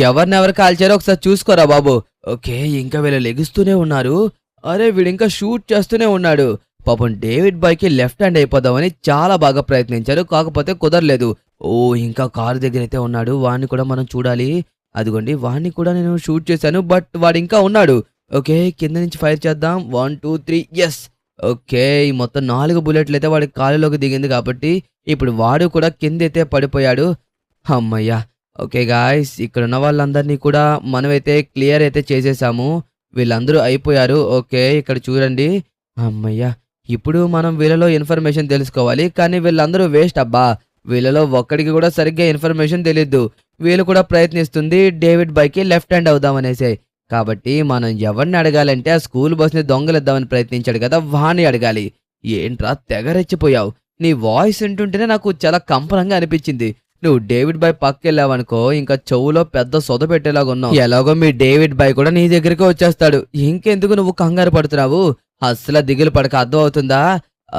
ఎవరినెవరు కాల్చారో ఒకసారి చూసుకోరా బాబు. ఓకే, ఇంకా వీళ్ళు లెగుస్తూనే ఉన్నారు. అరే వీడు ఇంకా షూట్ చేస్తూనే ఉన్నాడు. పాపం డేవిడ్ బాయ్కి లెఫ్ట్ హ్యాండ్ అయిపోదామని చాలా బాగా ప్రయత్నించారు, కాకపోతే కుదరలేదు. ఓ, ఇంకా కారు దగ్గర అయితే ఉన్నాడు. వాడిని కూడా మనం చూడాలి. అదిగోండి, వాడిని కూడా నేను షూట్ చేశాను, బట్ వాడు ఇంకా ఉన్నాడు. ఓకే, కింద నుంచి ఫైర్ చేద్దాం. 1 2 3 ఎస్. ఓకే, ఈ మొత్తం 4 బుల్లెట్లు అయితే వాడి కాలులోకి దిగింది కాబట్టి ఇప్పుడు వాడు కూడా కింద అయితే పడిపోయాడు. అమ్మయ్యా. ఓకే గాయ్స్, ఇక్కడ ఉన్న వాళ్ళందరినీ కూడా మనమైతే క్లియర్ అయితే చేసేసాము. వీళ్ళందరూ అయిపోయారు. ఓకే, ఇక్కడ చూడండి. అమ్మయ్యా, ఇప్పుడు మనం వీళ్ళలో ఇన్ఫర్మేషన్ తెలుసుకోవాలి. కానీ వీళ్ళందరూ వేస్ట్ అబ్బా. వీళ్ళలో ఒక్కడికి కూడా సరిగ్గా ఇన్ఫర్మేషన్ తెలియదు. వీళ్ళు కూడా ప్రయత్నిస్తుంది డేవిడ్ బైక్ కి లెఫ్ట్ హ్యాండ్ అవుదామనేసే. కాబట్టి మనం ఎవరిని అడగాలంటే ఆ స్కూల్ బస్ని దొంగలిద్దామని ప్రయత్నించాడు కదా, వాణ్ణి అడగాలి. ఏంట్రా తెగరెచ్చిపోయావు? నీ వాయిస్ వింటుంటేనే నాకు చాలా కంపనంగా అనిపించింది. నువ్వు డేవిడ్ బాయ్ పక్కెళ్ళావనుకో ఇంకా చెవులో పెద్ద సొద పెట్టేలాగా ఉన్నావు. ఎలాగో మీ డేవిడ్ బాయ్ కూడా నీ దగ్గరికి వచ్చేస్తాడు. ఇంకెందుకు నువ్వు కంగారు పడుతున్నావు? అస్సలు దిగులు పడక, అర్థం అవుతుందా?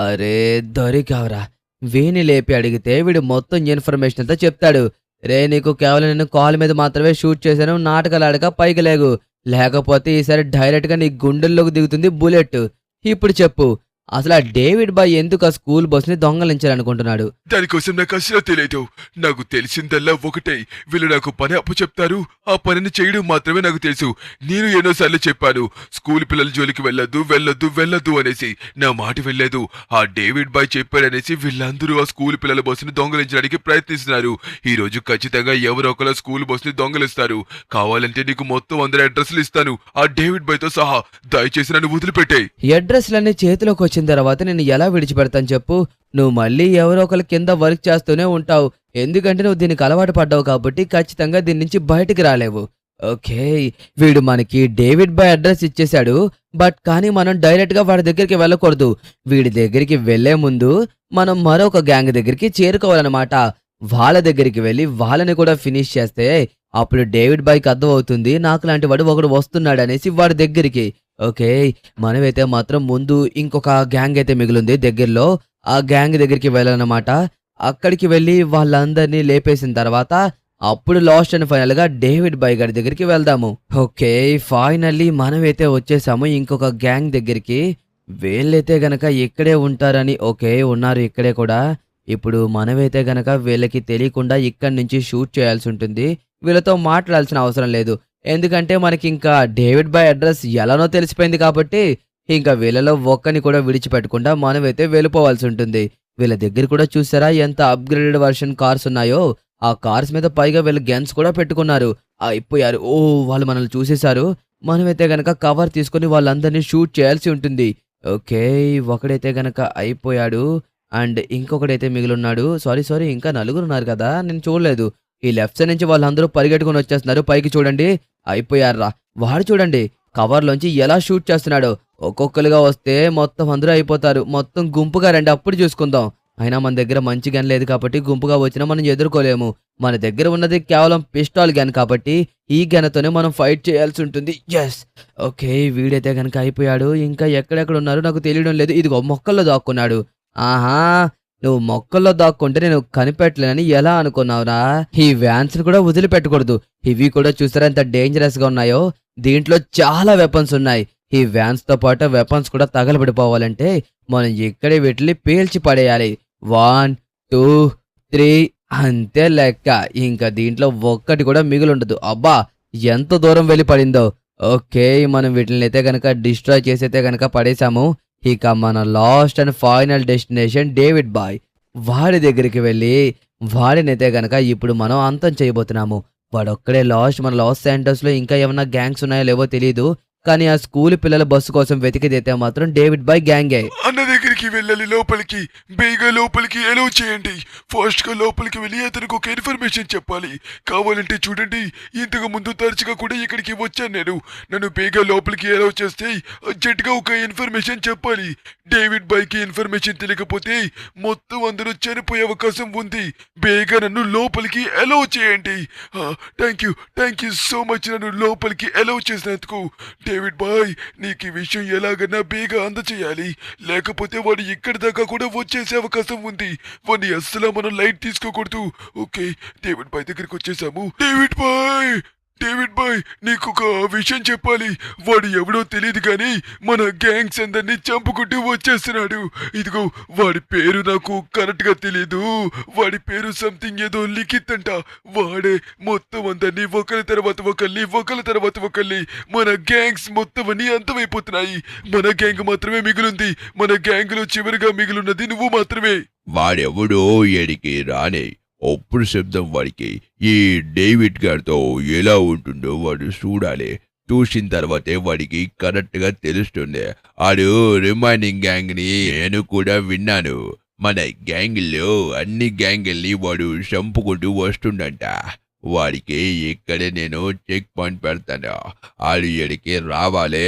అరే దొరికావురా. వీని లేపి అడిగితే వీడు మొత్తం ఇన్ఫర్మేషన్ అంతా చెప్తాడు. రే, నీకు కేవలం నేను కాల్ మీద మాత్రమే షూట్ చేశాను, నాటకాలాడక పైకి లేగు. లేకపోతే ఈసారి డైరెక్ట్ గా నీ గుండెల్లోకి దిగుతుంది బుల్లెట్. ఇప్పుడు చెప్పు, అసలు ఆ డేవిడ్ బాయ్ ఎందుకు ఆ స్కూల్ బస్ ని దొంగలించాలనుకుంటున్నాడు? దానికోసం నాకు అసలు తెలియదు. నాకు తెలిసిందల్లా ఒకటే, వీళ్ళు నాకు పని అప్పు చెప్తారు, ఆ పనిని చేయడం మాత్రమే నాకు తెలుసు. నేను ఎన్నోసార్లు చెప్పాను స్కూల్ పిల్లల జోలికి వెళ్ళొద్దు వెళ్ళొద్దు వెళ్ళొద్దు అనేసి. నా మాట వెళ్ళలేదు. ఆ డేవిడ్ బాయ్ చెప్పాడనేసి వీళ్ళందరూ ఆ స్కూల్ పిల్లల బస్సుని దొంగలించడానికి ప్రయత్నిస్తున్నారు. ఈ రోజు ఖచ్చితంగా ఎవరో ఒకరు స్కూల్ బస్సుని దొంగలిస్తారు. కావాలంటే నీకు మొత్తం అందరి అడ్రస్లు ఇస్తాను, ఆ డేవిడ్ బాయ్ తో సహా. దయచేసి నన్ను వదిలిపెట్టే. అడ్రస్లన్నీ చేతిలోకి వచ్చిన తర్వాత నేను ఎలా విడిచిపెడతాను చెప్పు? నువ్వు మళ్ళీ ఎవరో ఒకరి కింద వర్క్ చేస్తూనే ఉంటావు. ఎందుకంటే నువ్వు దీనికి అలవాటు పడ్డావు కాబట్టి ఖచ్చితంగా దీని నుంచి బయటికి రాలేవు. ఓకే, వీడు మనకి డేవిడ్ బాయ్ అడ్రస్ ఇచ్చేశాడు. బట్ కానీ మనం డైరెక్ట్ గా వాడి దగ్గరికి వెళ్ళకూడదు. వీడి దగ్గరికి వెళ్లే ముందు మనం మరొక గ్యాంగ్ దగ్గరికి చేరుకోవాలన్నమాట. వాళ్ళ దగ్గరికి వెళ్ళి వాళ్ళని కూడా ఫినిష్ చేస్తే అప్పుడు డేవిడ్ బాయ్కి అర్థం అవుతుంది నాకు లాంటి వాడు ఒకడు వస్తున్నాడు అనేసి వాడి దగ్గరికి. ఓకే. మనమైతే మాత్రం ముందు ఇంకొక గ్యాంగ్ అయితే మిగిలుంది దగ్గరలో. ఆ గ్యాంగ్ దగ్గరికి వెళ్ళాలన్నమాట. అక్కడికి వెళ్ళి వాళ్ళందరినీ లేపేసిన తర్వాత అప్పుడు లాస్ట్ అండ్ ఫైనల్‌గా డేవిడ్ బాయ్ గారి దగ్గరికి వెళ్దాము. ఓకే. ఫైనల్లీ మనమైతే వచ్చేసాము ఇంకొక గ్యాంగ్ దగ్గరికి. వీళ్ళైతే గనక ఇక్కడే ఉంటారని ఓకే. ఉన్నారు ఇక్కడే కూడా. ఇప్పుడు మనమైతే గనక వీళ్ళకి తెలియకుండా ఇక్కడి నుంచి షూట్ చేయాల్సి ఉంటుంది. వీళ్ళతో మాట్లాడాల్సిన అవసరం లేదు. ఎందుకంటే మనకింకా డేవిడ్ బాయ్ అడ్రస్ ఎలానో తెలిసిపోయింది కాబట్టి, ఇంకా వీళ్ళలో ఒక్కని కూడా విడిచిపెట్టకుండా మనమైతే వెళ్ళిపోవాల్సి ఉంటుంది. వీళ్ళ దగ్గర కూడా చూసారా ఎంత అప్‌గ్రేడెడ్ వర్షన్ కార్స్ ఉన్నాయో! ఆ కార్స్ మీద పైగా వీళ్ళు గన్స్ కూడా పెట్టుకున్నారు. అయిపోయారు. ఓహ్! వాళ్ళు మనల్ని చూసేసారు. మనమైతే గనక కవర్ తీసుకొని వాళ్ళందరినీ షూట్ చేయాల్సి ఉంటుంది. ఓకే. ఒకడైతే గనక అయిపోయాడు. అండ్ ఇంకొకడైతే మిగిలున్నాడు. సారీ ఇంకా నలుగురున్నారు కదా! నేను చూడలేదు. ఈ లెఫ్ట్ సైడ్ నుంచి వాళ్ళందరూ పరిగెట్టుకొని వచ్చేస్తున్నారు. పైకి చూడండి. అయిపోయార్రా! వాడు చూడండి కవర్‌లోంచి ఎలా షూట్ చేస్తున్నాడో. ఒక్కొక్కలుగా వస్తే మొత్తం అందరూ అయిపోతారు. మొత్తం గుంపుగా రండి అప్పుడు చూసుకుందాం. అయినా మన దగ్గర మంచి గన్ లేదు కాబట్టి గుంపుగా వచ్చినా మనం ఎదుర్కోలేము. మన దగ్గర ఉన్నది కేవలం పిస్టాల్ గన్ కాబట్టి ఈ గన్‌తోనే మనం ఫైట్ చేయాల్సి ఉంటుంది. యెస్! ఓకే. వీడైతే గనక అయిపోయాడు. ఇంకా ఎక్కడెక్కడ ఉన్నారో నాకు తెలియడం లేదు. ఇదిగో మొక్కల్లో దాక్కున్నాడు. ఆహా! నువ్వు మొక్కల్లో దాక్కుంటే నేను కనిపెట్టలేనని ఎలా అనుకున్నావురా? ఈ వ్యాన్స్‌ని కూడా వదిలిపెట్టకూడదు. ఇవి కూడా చూసారా ఎంత డేంజరస్‌గా ఉన్నాయో? దీంట్లో చాలా వెపన్స్ ఉన్నాయి. ఈ వ్యాన్స్‌తో పాటు వెపన్స్ కూడా తగలబడిపోవాలంటే మనం ఇక్కడే వీటిని పేల్చి పడేయాలి. 1, 2, 3 అంతే లెక్క. ఇంకా దీంట్లో ఒక్కటి కూడా మిగిలుండదు. అబ్బా! ఎంత దూరం వెళ్ళి పడిందో. ఓకే. మనం వీటినైతే గనక డిస్ట్రాయ్ చేసైతే గనక పడేసాము. ఇక మన last and final destination David boy. వాడి దగ్గరికి వెళ్ళి వాడినైతే గనక ఇప్పుడు మనం అంతం చేయబోతున్నాము. వాడొక్కడే లాస్ట్. మన లాస్ శాంటోస్‌లో ఇంకా ఏమన్నా గ్యాంగ్స్ ఉన్నాయో లేవో తెలీదు. కానీ ఆ స్కూల్ పిల్లల బస్సు కోసం వెతికిదైతే మాత్రం డేవిడ్ బాయ్ గ్యాంగే. అన్న దగ్గరికి వెళ్ళాలి లోపలికి. బేగా లోపలికి ఎలో చేయండి. ఫాస్ట్ గా లోపలికి వెళ్ళి అతనికి ఒక ఇన్ఫర్మేషన్ చెప్పాలి. కావాలంటే చూడండి, ఇంతకు ముందు తరచుగా కూడా ఇక్కడికి వచ్చాను నేను. నన్ను బేగా లోపలికి ఎలో చేస్తే అర్జెంట్ గా ఒక ఇన్ఫర్మేషన్ చెప్పాలి. డేవిడ్ బాయ్ కి ఇన్ఫర్మేషన్ తెలియకపోతే మొత్తం అందరూ చనిపోయే అవకాశం ఉంది. బేగా నన్ను లోపలికి ఎలో చేయండి. థ్యాంక్ యూ సో మచ్ నన్ను లోపలికి ఎలో చేసినందుకు. డేవిడ్ బాయ్, నీకు ఈ విషయం ఎలాగన్నా బేగా అందచేయాలి. లేకపోతే వాడు ఇక్కడి దాకా కూడా వచ్చేసే అవకాశం ఉంది. వాడిని అస్సలు మనం లైట్ తీసుకోకూడదు. ఓకే. డేవిడ్ బాయ్ దగ్గరికి వచ్చేసాము. డేవిడ్ బాయ్ నీకు ఒక విషయం చెప్పాలి. వాడు ఎవడో తెలియదు కానీ మన గ్యాంగ్స్ అందరినీ చంపుకుంటూ వచ్చేస్తున్నాడు. ఇదిగో వాడి పేరు నాకు కరెక్ట్ గా తెలియదు. వాడి పేరు సంథింగ్ ఏదో లిఖిత్ అంట. వాడే మొత్తం అందరినీ ఒకరి తర్వాత ఒకరిని మన గ్యాంగ్స్ మొత్తం అన్ని అంతమైపోతున్నాయి. మన గ్యాంగ్ మాత్రమే మిగిలింది. మన గ్యాంగ్ లో చివరిగా మిగిలిన్నది నువ్వు మాత్రమే. వాడెవడో ఎడికి రానే అప్పుడు శబ్దం వాడికి ఈ డేవిడ్ గారితో ఎలా ఉంటుందో వాడు చూడాలి. చూసిన తర్వాతే వాడికి కరెక్ట్ గా తెలుస్తుంది. ఆడు రిమైనింగ్ గ్యాంగ్ ని నేను కూడా విన్నాను. మన గ్యాంగ్ లో అన్ని గ్యాంగుల్ని వాడు చంపుకుంటూ వస్తుండంట. వాడికి ఇక్కడే నేను చెక్ పాయింట్ పెడతాను. ఆడు ఎడికి రావాలి,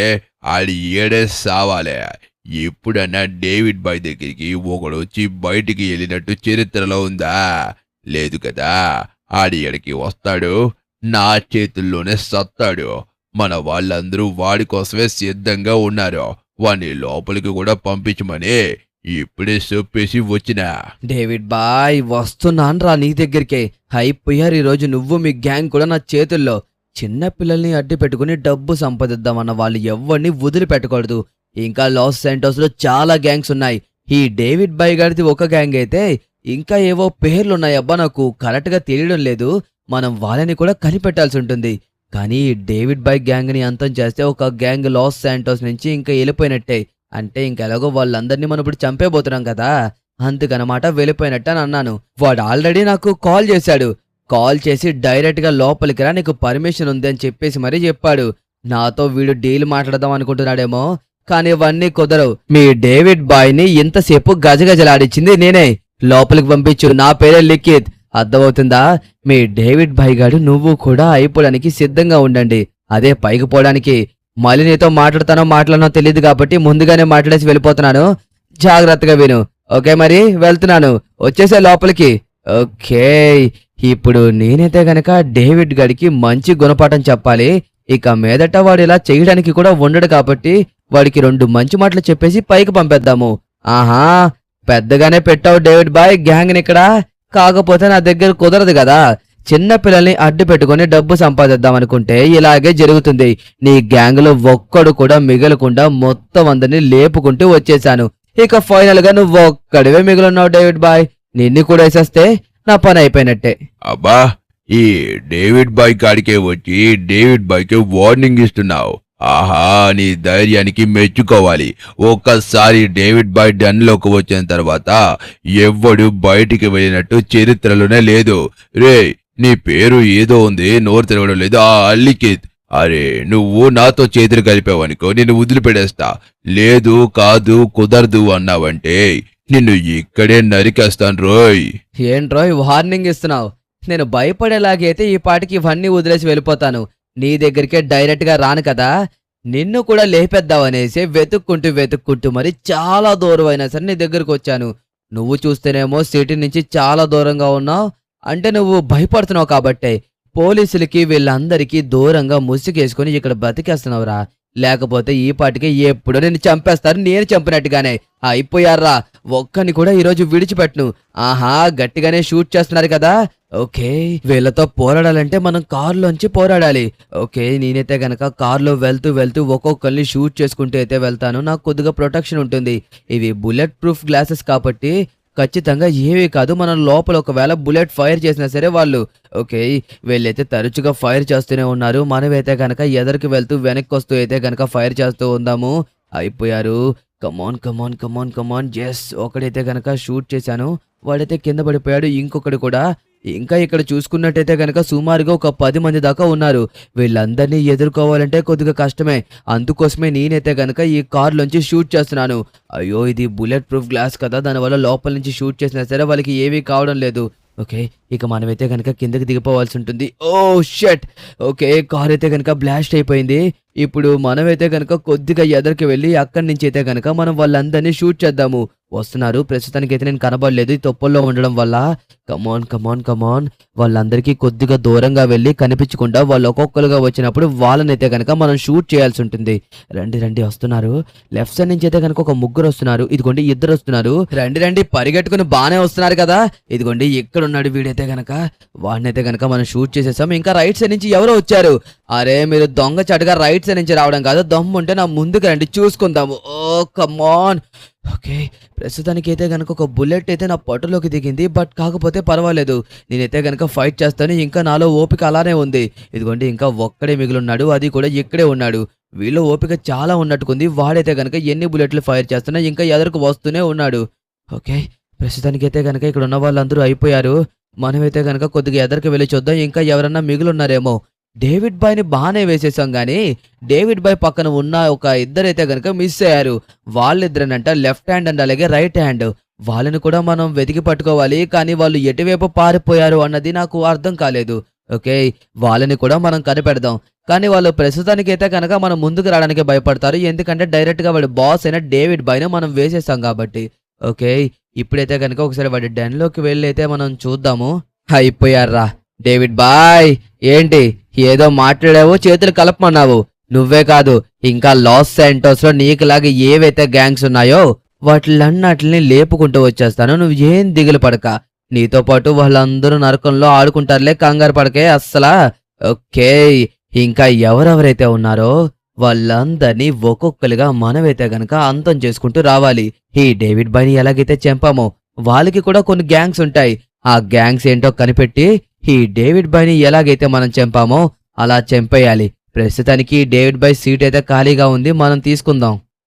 ఆడు ఏడే సావాలి. ఎప్పుడన్నా డేవిడ్ బాయ్ దగ్గరికి ఒకడు వచ్చి బయటికి వెళ్ళినట్టు చరిత్రలో ఉందా? లేదు కదా. ఆడి ఎడికి వస్తాడు, నా చేతుల్లోనే సత్తాడు. మన వాళ్ళందరూ వాడి కోసమే సిద్ధంగా ఉన్నారు. వాణ్ణి లోపలికి కూడా పంపించమని ఇప్పుడే చెప్పేసి వచ్చినా. డేవిడ్ బాయ్ వస్తున్నాన్రా నీ దగ్గరికే. అయిపోయారు ఈరోజు నువ్వు మీ గ్యాంగ్ కూడా నా చేతుల్లో. చిన్న పిల్లల్ని అడ్డు పెట్టుకుని డబ్బు సంపాదిద్దామన్న వాళ్ళు ఎవరిని వదిలిపెట్టకూడదు. ఇంకా లాస్ శాంటోస్ లో చాలా గ్యాంగ్స్ ఉన్నాయి. ఈ డేవిడ్ బాయ్ గారిది ఒక గ్యాంగ్ అయితే ఇంకా ఏవో పేర్లున్నాయి. అబ్బా నాకు కరెక్ట్ గా తెలియడం లేదు. మనం వాళ్ళని కూడా కనిపెట్టాల్సి ఉంటుంది. కానీ ఈ డేవిడ్ బాయ్ గ్యాంగ్ ని అంతం చేస్తే ఒక గ్యాంగ్ లాస్ శాంటోస్ నుంచి ఇంకా వెళ్ళిపోయినట్టే. అంటే ఇంకెలాగో వాళ్ళందరినీ మనం ఇప్పుడు చంపేబోతున్నాం కదా, అందుకనమాట వెళ్ళిపోయినట్టు అని అన్నాను. వాడు ఆల్రెడీ నాకు కాల్ చేశాడు. కాల్ చేసి డైరెక్ట్ గా లోపలికి రా, నీకు పర్మిషన్ ఉంది అని చెప్పేసి మరీ చెప్పాడు. నాతో వీడు డీల్ మాట్లాడదాం అనుకుంటున్నాడేమో, కానీ ఇవన్నీ కుదరవు. మీ డేవిడ్ బాయ్ ని ఇంతసేపు గజగజలాడించింది నేనే. లోపలికి పంపించు. నా పేరే లిఖిత్. అర్థమవుతుందా? మీ డేవిడ్ బాయ్ గారు నువ్వు కూడా అయిపోవడానికి సిద్ధంగా ఉండండి. అదే పైకి పోవడానికి. మళ్ళీ నీతో మాట్లాడనో తెలియదు కాబట్టి ముందుగానే మాట్లాడేసి వెళ్ళిపోతున్నాను. జాగ్రత్తగా విను. ఓకే మరి వెళ్తున్నాను. వచ్చేసే లోపలికి. ఓకే. ఇప్పుడు నేనైతే గనక డేవిడ్ గడికి మంచి గుణపాఠం చెప్పాలి. ఇక మీదట వాడు ఇలా చేయడానికి కూడా ఉండడు కాబట్టి వాడికి 2 మంచి మాటలు చెప్పేసి పైకి పంపేద్దాము. ఆహా, పెద్దగానే పెట్టావు డేవిడ్ బాయ్ గ్యాంగ్ని ఇక్కడ. కాకపోతే నా దగ్గర కుదరదు కదా. చిన్న పిల్లల్ని అడ్డు పెట్టుకుని డబ్బు సంపాదిద్దాం అనుకుంటే ఇలాగే జరుగుతుంది. నీ గ్యాంగ్ లో ఒక్కడు కూడా మిగలకుండా మొత్తం అందరినీ లేపుకుంటూ వచ్చేసాను. ఇక ఫైనల్ గా నువ్వు ఒక్కడివే మిగిలిన్నావు డేవిడ్ బాయ్. నిన్ను కూడా వేసేస్తే నా పని అయిపోయినట్టే. అబ్బా, ఈ డేవిడ్ బాయ్ కాడికే వచ్చి డేవిడ్ బాయ్కి వార్నింగ్ ఇస్తున్నావు. ఆహా, నీ ధైర్యానికి మెచ్చుకోవాలి. ఒక్కసారి డేవిడ్ బాయ్ డన్లోకి వచ్చిన తర్వాత ఎవ్వడు బయటికి వెళ్ళినట్టు చరిత్రలోనే లేదు. రే, నీ పేరు ఏదో ఉంది, నోరు తిరగడం లేదు. అల్లికిత్, అరే నువ్వు నాతో చేతులు కలిపావనుకో నిన్ను వదిలిపెడేస్తా. లేదు కాదు కుదరదు అన్నావంటే నిన్ను ఇక్కడే నరికేస్తాను రోయ్. ఏంట్రోయ్ వార్నింగ్ ఇస్తున్నావు? నేను భయపడేలాగైతే ఈ పాటికి ఇవన్నీ వదిలేసి వెళ్ళిపోతాను. నీ దగ్గరికే డైరెక్ట్ గా రాను కదా. నిన్ను కూడా లేపేద్దామనేసి వెతుక్కుంటూ మరి చాలా దూరం అయినా సరే నీ దగ్గరకు వచ్చాను. నువ్వు చూస్తేనేమో సిటీ నుంచి చాలా దూరంగా ఉన్నావు. అంటే నువ్వు భయపడుతున్నావు కాబట్టే పోలీసులకి వీళ్ళందరికీ దూరంగా ముసుగేసుకుని ఇక్కడ బతికేస్తున్నావురా. లేకపోతే ఈ పాటికి ఎప్పుడో నిన్ను చంపేస్తారు, నేను చంపినట్టుగానే. అయిపోయారా, ఒక్కని కూడా ఈరోజు విడిచిపెట్టను. ఆహా, గట్టిగానే షూట్ చేస్తున్నారు కదా. ఓకే, వీళ్ళతో పోరాడాలంటే మనం కారులోంచి పోరాడాలి. ఓకే, నేనైతే గనక కారులో వెళ్తూ ఒక్కొక్కరిని షూట్ చేసుకుంటూ అయితే వెళ్తాను. నాకు కొద్దిగా ప్రొటెక్షన్ ఉంటుంది. ఇవి బుల్లెట్ ప్రూఫ్ గ్లాసెస్ కాబట్టి ఖచ్చితంగా ఏమీ కాదు. మనం లోపల ఒకవేళ బుల్లెట్ ఫైర్ చేసినా సరే వాళ్ళు ఓకే, వీళ్ళైతే తరచుగా ఫైర్ చేస్తూనే ఉన్నారు. మనమైతే గనక ఎదరికి వెళ్తూ వెనక్కి వస్తూ అయితే గనక ఫైర్ చేస్తూ ఉందాము. అయిపోయారు. కమాన్ జెస్. ఒకడైతే గనక షూట్ చేశాను, వాడైతే కింద పడిపోయాడు. ఇంకొకడు కూడా. ఇంకా ఇక్కడ చూసుకున్నట్టయితే గనక సుమారుగా ఒక 10 మంది దాకా ఉన్నారు. వీళ్ళందరినీ ఎదుర్కోవాలంటే కొద్దిగా కష్టమే. అందుకోసమే నేనైతే గనక ఈ కారులోంచి షూట్ చేస్తున్నాను. అయ్యో, ఇది బుల్లెట్ ప్రూఫ్ గ్లాస్ కదా, దానివల్ల లోపల నుంచి షూట్ చేసినా సరే వాళ్ళకి ఏమీ కావడం లేదు. ఓకే, ఇక మనమైతే కనుక కిందకి దిగిపోవాల్సి ఉంటుంది. ఓ షట్. ఓకే, కార్ అయితే కనుక బ్లాస్ట్ అయిపోయింది. ఇప్పుడు మనమైతే కనుక కొద్దిగా ఎదరికి వెళ్ళి అక్కడి నుంచి అయితే కనుక మనం వాళ్ళందరినీ షూట్ చేద్దాము. వస్తున్నారు. ప్రస్తుతానికి అయితే నేను కనబడలేదు ఈ తొప్పల్లో ఉండడం వల్ల. కమాన్ వాళ్ళందరికీ కొద్దిగా దూరంగా వెళ్ళి కనిపించకుండా వాళ్ళు ఒక్కొక్కరుగా వచ్చినప్పుడు వాళ్ళనైతే కనుక మనం షూట్ చేయాల్సి ఉంటుంది. రండి వస్తున్నారు. లెఫ్ట్ సైడ్ నుంచి అయితే కనుక ఒక 3 వస్తున్నారు. ఇదిగోండి 2 వస్తున్నారు. రండి పరిగెట్టుకుని బానే వస్తున్నారు కదా. ఇదిగోండి ఇక్కడ ఉన్నాడు వీడైతే గనక. వాడినైతే గనక మనం షూట్ చేసేసాం. ఇంకా రైట్ సైడ్ నుంచి ఎవరో వచ్చారు. అరే, మీరు దొంగ చాటుగా రైట్ సైడ్ నుంచి రావడం కాదు, దమ్ముంటే నా ముందుకు రండి, చూసుకుందాము. ఓ కమాన్. ఓకే, ప్రస్తుతానికి అయితే గనక ఒక బుల్లెట్ అయితే నా పట్టులోకి దిగింది. బట్ కాకపోతే పర్వాలేదు, నేనైతే గనక ఫైట్ చేస్తాను. ఇంకా నాలో ఓపిక అలానే ఉంది. ఇదిగోండి ఇంకా ఒక్కడే మిగిలిన్నాడు, అది కూడా ఇక్కడే ఉన్నాడు. వీళ్ళు ఓపిక చాలా ఉన్నట్టుకుంది. వాడైతే గనక ఎన్ని బుల్లెట్లు ఫైర్ చేస్తున్నా ఇంకా ఎదరకు వస్తూనే ఉన్నాడు. ఓకే, ప్రస్తుతానికి అయితే గనక ఇక్కడ ఉన్న వాళ్ళందరూ అయిపోయారు. మనమైతే గనక కొద్దిగా ఎదరికి వెళ్ళి చూద్దాం, ఇంకా ఎవరన్నా మిగిలిన్నారేమో. డేవిడ్ బాయ్ని బాగానే వేసేసాం గానీ డేవిడ్ బాయ్ పక్కన ఉన్న ఒక ఇద్దరైతే గనక మిస్ అయ్యారు. వాళ్ళిద్దరేనంట లెఫ్ట్ హ్యాండ్ అండ్ అలాగే రైట్ హ్యాండ్. వాళ్ళని కూడా మనం వెతికి పట్టుకోవాలి. కానీ వాళ్ళు ఎటువైపు పారిపోయారు అన్నది నాకు అర్థం కాలేదు. ఓకే, వాళ్ళని కూడా మనం కనిపెడదాం. కానీ వాళ్ళు ప్రస్తుతానికి అయితే కనుక మనం ముందుకు రావడానికి భయపడతారు. ఎందుకంటే డైరెక్ట్ గా వాడి బాస్ అయిన డేవిడ్ బాయ్ని మనం వేసేసాం కాబట్టి. ఓకే, ఇప్పుడైతే కనుక ఒకసారి వాడి డెన్లోకి వెళ్ళి అయితే మనం చూద్దాము. అయిపోయారా డేవిడ్ బాయ్, ఏంటి ఏదో మాట్లాడావు, చేతులు కలపమన్నావు. నువ్వే కాదు, ఇంకా లాస్ శాంటోస్ లో నీకులాగా ఏవైతే గ్యాంగ్స్ ఉన్నాయో వాటిలన్నిటిని లేపుకుంటూ వచ్చేస్తాను. నువ్వు ఏం దిగులు పడక. నీతో పాటు వాళ్ళందరూ నరకంలో ఆడుకుంటారులే, కంగారు పడకే అస్సలా. ఓకే, ఇంకా ఎవరెవరైతే ఉన్నారో వాళ్ళందరినీ ఒక్కొక్కరిగా మనమైతే గనక అంతం చేసుకుంటూ రావాలి. ఈ డేవిడ్ బాయ్ని ఎలాగైతే చంపామో వాళ్ళకి కూడా కొన్ని గ్యాంగ్స్ ఉంటాయి. ఆ గ్యాంగ్స్ ఏంటో కనిపెట్టి ఈ డేవిడ్ బాయ్ని ఎలాగైతే మనం చంపామో అలా చంపేయాలి. ప్రస్తుతానికి డేవిడ్ బాయ్ సీట్ అయితే ఖాళీగా ఉంది, మనం తీసుకుందాం.